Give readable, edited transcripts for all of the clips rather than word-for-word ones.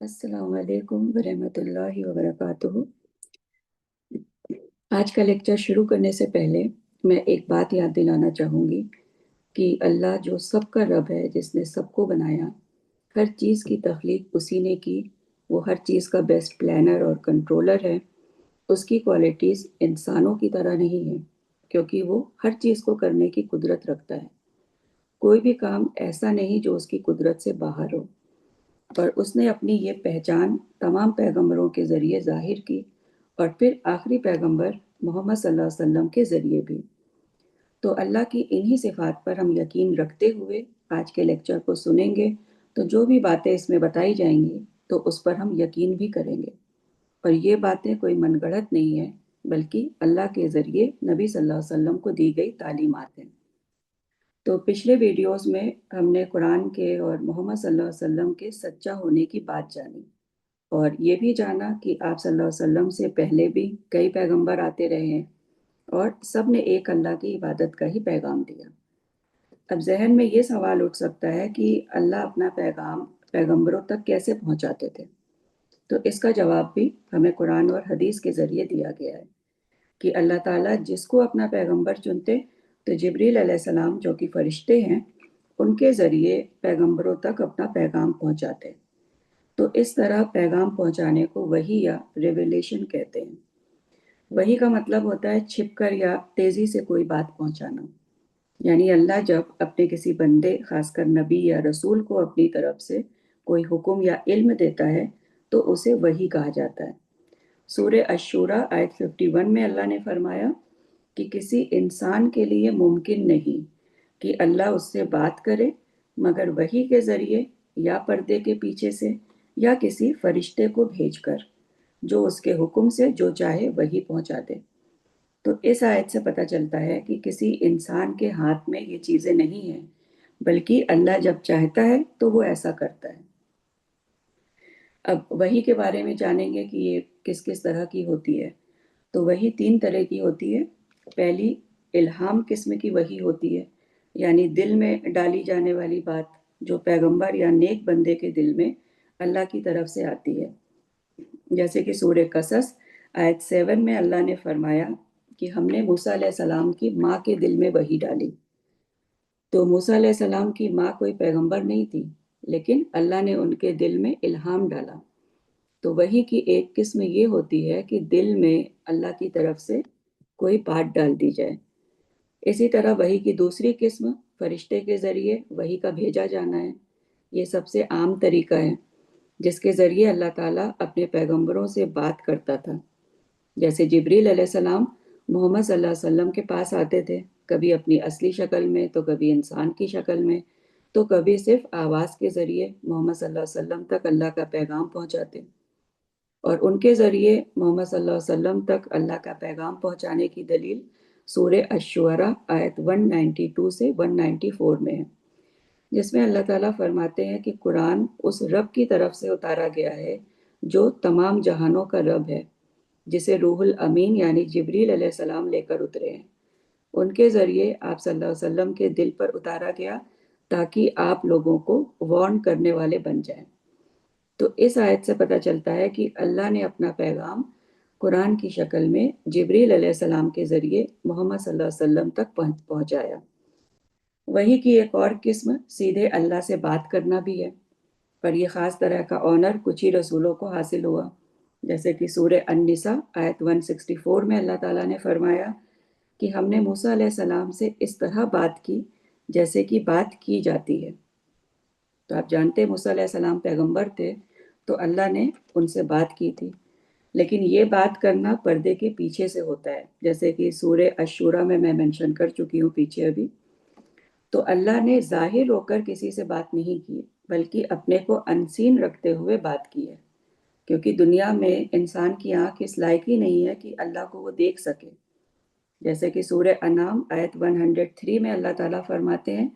अस्सलाम वालेकुम वरहमतुल्लाहि वबरकातुहू। आज का लेक्चर शुरू करने से पहले मैं एक बात याद दिलाना चाहूँगी कि अल्लाह जो सबका रब है, जिसने सबको बनाया, हर चीज़ की तख्लीक उसी ने की, वो हर चीज़ का बेस्ट प्लानर और कंट्रोलर है। उसकी क्वालिटीज़ इंसानों की तरह नहीं है, क्योंकि वो हर चीज़ को करने की कुदरत रखता है। कोई भी काम ऐसा नहीं जो उसकी कुदरत से बाहर हो। पर उसने अपनी ये पहचान तमाम पैगंबरों के ज़रिए ज़ाहिर की, और फिर आखिरी पैगंबर मोहम्मद सल्लल्लाहु अलैहि वसल्लम के ज़रिए भी। तो अल्लाह की इन्हीं सिफ़ात पर हम यकीन रखते हुए आज के लेक्चर को सुनेंगे, तो जो भी बातें इसमें बताई जाएंगी तो उस पर हम यकीन भी करेंगे। और ये बातें कोई मनगढ़ंत नहीं है, बल्कि अल्लाह के ज़रिए नबी सल्लल्लाहु अलैहि वसल्लम को दी गई तालीमात हैं। तो पिछले वीडियोस में हमने कुरान के और मोहम्मद सल्लल्लाहु अलैहि वसल्लम के सच्चा होने की बात जानी, और ये भी जाना कि आप सल्लल्लाहु अलैहि वसल्लम से पहले भी कई पैगंबर आते रहे हैं, और सब ने एक अल्लाह की इबादत का ही पैगाम दिया। अब जहन में ये सवाल उठ सकता है कि अल्लाह अपना पैगाम पैगंबरों तक कैसे पहुंचाते थे। तो इसका जवाब भी हमें कुरान और हदीस के ज़रिए दिया गया है कि अल्लाह ताला जिसको अपना पैगंबर चुनते, तो जिब्रील अलैहिस्सलाम जो कि फरिश्ते हैं, उनके ज़रिए पैगंबरों तक अपना पैगाम पहुंचाते। तो इस तरह पैगाम पहुंचाने को वही या रेवलेशन कहते हैं। वही का मतलब होता है छिपकर या तेजी से कोई बात पहुंचाना। यानी अल्लाह जब अपने किसी बंदे, खासकर नबी या रसूल को अपनी तरफ से कोई हुक्म या इल्म देता है, तो उसे वही कहा जाता है। सूरे अशूरा आयत 51 में अल्लाह ने फरमाया कि किसी इंसान के लिए मुमकिन नहीं कि अल्लाह उससे बात करे मगर वही के ज़रिए, या पर्दे के पीछे से, या किसी फरिश्ते को भेजकर, जो उसके हुक्म से जो चाहे वही पहुंचा दे। तो इस आयत से पता चलता है कि किसी इंसान के हाथ में ये चीज़ें नहीं हैं, बल्कि अल्लाह जब चाहता है तो वो ऐसा करता है। अब वही के बारे में जानेंगे कि ये किस किस तरह की होती है। तो वही तीन तरह की होती है। पहली इल्हाम किस्म की वही होती है, यानी दिल में डाली जाने वाली बात, जो पैगंबर या नेक बंदे के दिल में अल्लाह की तरफ से आती है। जैसे कि सूरह कसस आयत 7 में अल्लाह ने फरमाया कि हमने मूसा अलैहिस्सलाम की माँ के दिल में वही डाली। तो मूसा अलैहिस्सलाम की माँ कोई पैगंबर नहीं थी, लेकिन अल्लाह ने उनके दिल में इल्हाम डाला। तो वही की एक किस्म ये होती है कि दिल में अल्लाह की तरफ से कोई बात डाल दी जाए। इसी तरह वही की दूसरी किस्म फरिश्ते के ज़रिए वही का भेजा जाना है। ये सबसे आम तरीका है जिसके ज़रिए अल्लाह ताला अपने पैगंबरों से बात करता था। जैसे जिब्रील अलैहिस्सलाम मोहम्मद सल्लल्लाहु अलैहि वसल्लम के पास आते थे, कभी अपनी असली शक्ल में, तो कभी इंसान की शक्ल में, तो कभी सिर्फ आवाज़ के ज़रिए मोहम्मद सल्लल्लाहु अलैहि वसल्लम तक अल्लाह का पैगाम पहुंचाते। और उनके ज़रिए मोहम्मद सल्लल्लाहु अलैहि वसल्लम तक अल्लाह का पैगाम पहुंचाने की दलील सूरे अश-शुअरा आयत 192 से 194 में है, जिसमें अल्लाह ताला फरमाते हैं कि कुरान उस रब की तरफ से उतारा गया है जो तमाम जहानों का रब है, जिसे रूहुल अमीन यानी जिब्रील अलैहिस्सलाम लेकर उतरे हैं। उनके ज़रिए आप सल्लल्लाहु अलैहि वसल्लम के दिल पर उतारा गया ताकि आप लोगों को वार्न करने वाले बन जाएं। तो इस आयत से पता चलता है कि अल्लाह ने अपना पैगाम कुरान की शक्ल में जिब्रील अलैहिस्सलाम के ज़रिए मोहम्मद सल्लल्लाहु अलैहि वसल्लम तक पहुंचाया। वही की एक और किस्म सीधे अल्लाह से बात करना भी है, पर यह ख़ास तरह का ऑनर कुछ ही रसूलों को हासिल हुआ। जैसे कि सूरे अन-निसा आयत 164 में अल्लाह ताला ने फरमाया कि हमने मूसा अलैहिस्सलाम से इस तरह बात की जैसे कि बात की जाती है। तो आप जानते हैं मूसा अलैहिस्सलाम पैगंबर थे, तो अल्लाह ने उनसे बात की थी। लेकिन ये बात करना पर्दे के पीछे से होता है, जैसे कि सूरे अशूरा में मैं मेंशन कर चुकी हूँ पीछे अभी। तो अल्लाह ने ज़ाहिर होकर किसी से बात नहीं की, बल्कि अपने को अनसीन रखते हुए बात की है, क्योंकि दुनिया में इंसान की आँख इस लायक ही नहीं है कि अल्लाह को वो देख सके। जैसे कि सूरह अनाम आयत 103 में अल्लाह ताला फरमाते हैं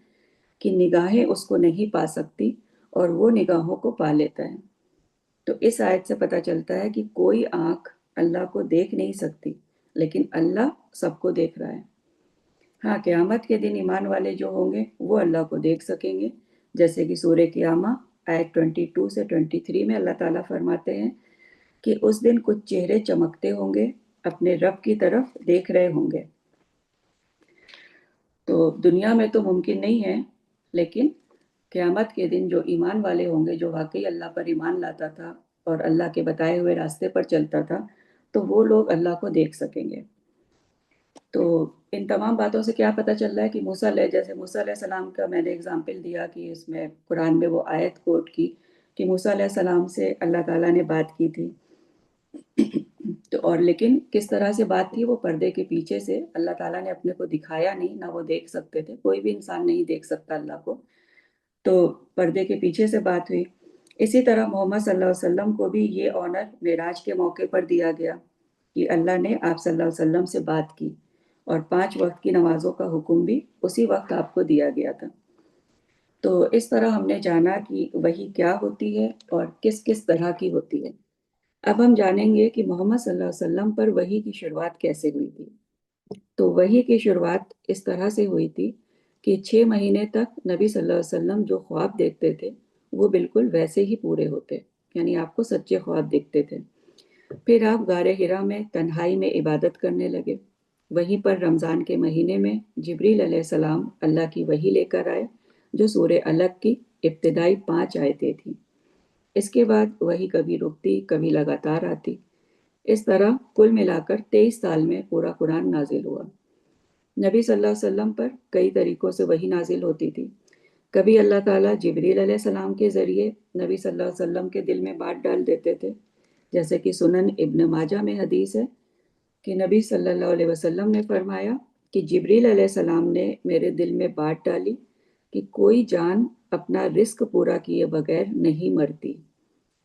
कि निगाहें उसको नहीं पा सकती और वो निगाहों को पा लेता है। तो इस आयत से पता चलता है कि कोई आँख अल्लाह को देख नहीं सकती, लेकिन अल्लाह सबको देख रहा है। हाँ, क़यामत के दिन ईमान वाले जो होंगे वो अल्लाह को देख सकेंगे, जैसे कि सूरह क़ियामा آیت 22 سے 23 میں اللہ تعالیٰ فرماتے ہیں کہ اس دن کچھ چہرے چمکتے ہوں گے، اپنے رب کی طرف دیکھ رہے ہوں گے۔ تو دنیا میں تو ممکن نہیں ہے، لیکن قیامت کے دن جو ایمان والے ہوں گے، جو واقعی اللہ پر ایمان لاتا تھا اور اللہ کے بتائے ہوئے راستے پر چلتا تھا، تو وہ لوگ اللہ کو دیکھ سکیں گے۔ تو ان تمام باتوں سے کیا پتہ چل رہا ہے کہ جیسے موسیٰ علیہ السلام کا میں نے اگزامپل دیا کہ اس میں قرآن میں وہ آیت کوٹ کی کہ موسیٰ علیہ السلام سے اللہ تعالیٰ نے بات کی تھی، تو اور لیکن کس طرح سے بات تھی، وہ پردے کے پیچھے سے، اللہ تعالیٰ نے اپنے کو دکھایا نہیں، نہ وہ دیکھ سکتے تھے، کوئی بھی انسان نہیں دیکھ سکتا اللہ کو، تو پردے کے پیچھے سے بات ہوئی۔ اسی طرح محمد صلی اللہ علیہ وسلم کو بھی یہ آنر معراج کے موقع پر دیا گیا کہ اللہ نے آپ صلی اللہ علیہ وسلم سے بات کی، اور 5 وقت کی نمازوں کا حکم بھی اسی وقت آپ کو دیا گیا تھا۔ تو اس طرح ہم نے جانا کہ وحی کیا ہوتی ہے اور کس کس طرح کی ہوتی ہے۔ اب ہم جانیں گے کہ محمد صلی اللہ علیہ وسلم پر وحی کی شروعات کیسے ہوئی تھی۔ تو وحی کی شروعات اس طرح سے ہوئی تھی کہ 6 مہینے تک نبی صلی اللہ علیہ وسلم جو خواب دیکھتے تھے وہ بالکل ویسے ہی پورے ہوتے، یعنی آپ کو سچے خواب دیکھتے تھے۔ پھر آپ غار حرا میں تنہائی میں عبادت کرنے لگے۔ وہیں پر رمضان کے مہینے میں جبریل علیہ السلام اللہ کی وحی لے کر آئے، جو سورہ الگ کی ابتدائی 5 آیتیں تھیں۔ اس کے بعد وحی کبھی رکتی، کبھی لگاتار آتی۔ اس طرح کل ملا کر 23 سال میں پورا قرآن نازل ہوا۔ نبی صلی اللہ علیہ وسلم پر کئی طریقوں سے وحی نازل ہوتی تھی۔ کبھی اللہ تعالیٰ جبریل علیہ السلام کے ذریعے نبی صلی اللہ علیہ وسلم کے دل میں بات ڈال دیتے تھے، جیسے کہ سنن ابن ماجہ میں حدیث ہے کہ نبی صلی اللہ علیہ وسلم نے فرمایا کہ جبریل علیہ السلام نے میرے دل میں بات ڈالی کہ کوئی جان اپنا رزق پورا کیے بغیر نہیں مرتی،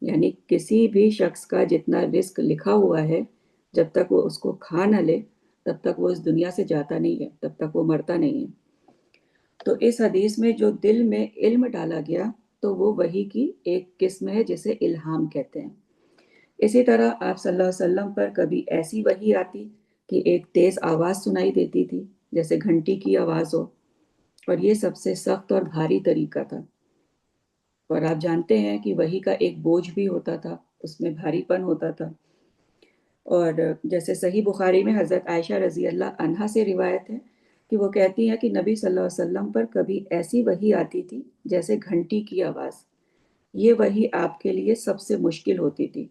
یعنی کسی بھی شخص کا جتنا رزق لکھا ہوا ہے، جب تک وہ اس کو کھا نہ لے تب تک وہ اس دنیا سے جاتا نہیں ہے، تب تک وہ مرتا نہیں ہے۔ تو اس حدیث میں جو دل میں علم ڈالا گیا تو وہ وحی کی ایک قسم ہے جسے الہام کہتے ہیں۔ اسی طرح آپ صلی اللہ علیہ وسلم پر کبھی ایسی وحی آتی کہ ایک تیز آواز سنائی دیتی تھی، جیسے گھنٹی کی آواز ہو، اور یہ سب سے سخت اور بھاری طریقہ تھا۔ اور آپ جانتے ہیں کہ وحی کا ایک بوجھ بھی ہوتا تھا، اس میں بھاری پن ہوتا تھا۔ اور جیسے صحیح بخاری میں حضرت عائشہ رضی اللہ عنہا سے روایت ہے کہ وہ کہتی ہیں کہ نبی صلی اللہ علیہ وسلم پر کبھی ایسی وحی آتی تھی جیسے گھنٹی کی آواز۔ یہ وحی آپ کے لیے سب سے مشکل ہوتی تھی،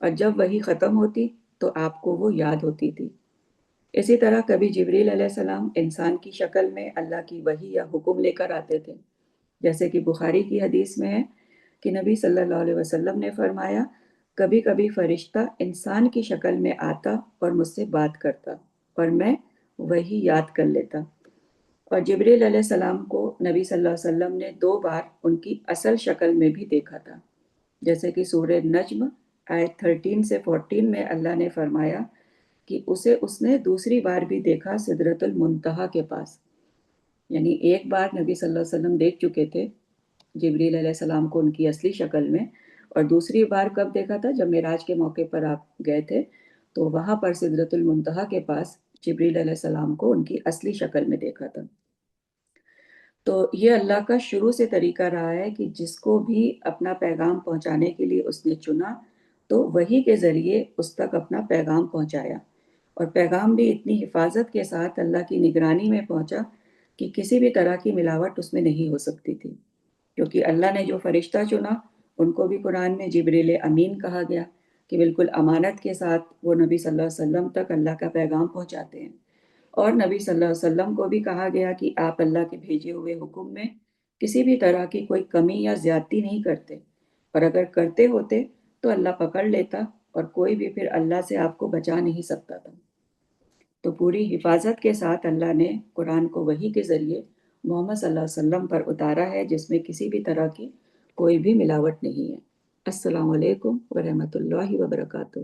اور جب وحی ختم ہوتی تو آپ کو وہ یاد ہوتی تھی۔ اسی طرح کبھی جبریل علیہ السلام انسان کی شکل میں اللہ کی وحی یا حکم لے کر آتے تھے، جیسے کہ بخاری کی حدیث میں ہے کہ نبی صلی اللہ علیہ وسلم نے فرمایا کبھی کبھی فرشتہ انسان کی شکل میں آتا اور مجھ سے بات کرتا اور میں وہی یاد کر لیتا۔ اور جبریل علیہ السلام کو نبی صلی اللہ علیہ وسلم نے 2 بار ان کی اصل شکل میں بھی دیکھا تھا، جیسے کہ سورہ نجم آیت 13 سے 14 میں اللہ نے فرمایا کہ اس نے دوسری بار بھی دیکھا سدرۃ المنتہا کے پاس، یعنی ایک بار نبی صلی اللہ علیہ وسلم دیکھ چکے تھے جبریل علیہ السلام کو ان کی اصلی شکل میں، اور دوسری بار کب دیکھا تھا؟ جب معراج کے موقع پر آپ گئے تھے تو وہاں پر سدرۃ المنتہا کے پاس جبریل علیہ السلام کو ان کی اصلی شکل میں دیکھا تھا۔ تو یہ اللہ کا شروع سے طریقہ رہا ہے کہ جس کو بھی اپنا پیغام پہنچانے کے لیے اس نے چنا تو وحی کے ذریعے اس تک اپنا پیغام پہنچایا، اور پیغام بھی اتنی حفاظت کے ساتھ اللہ کی نگرانی میں پہنچا کہ کسی بھی طرح کی ملاوٹ اس میں نہیں ہو سکتی تھی، کیونکہ اللہ نے جو فرشتہ چنا ان کو بھی قرآن میں جبریل امین کہا گیا کہ بالکل امانت کے ساتھ وہ نبی صلی اللہ علیہ وسلم تک اللہ کا پیغام پہنچاتے ہیں۔ اور نبی صلی اللہ علیہ وسلم کو بھی کہا گیا کہ آپ اللہ کے بھیجے ہوئے حکم میں کسی بھی طرح کی کوئی کمی یا زیادتی نہیں کرتے، اور اگر کرتے ہوتے تو اللہ پکڑ لیتا اور کوئی بھی پھر اللہ سے آپ کو بچا نہیں سکتا تھا۔ تو پوری حفاظت کے ساتھ اللہ نے قرآن کو وحی کے ذریعے محمد صلی اللہ علیہ وسلم پر اتارا ہے، جس میں کسی بھی طرح کی کوئی بھی ملاوٹ نہیں ہے۔ السلام علیکم ورحمۃ اللہ وبرکاتہ۔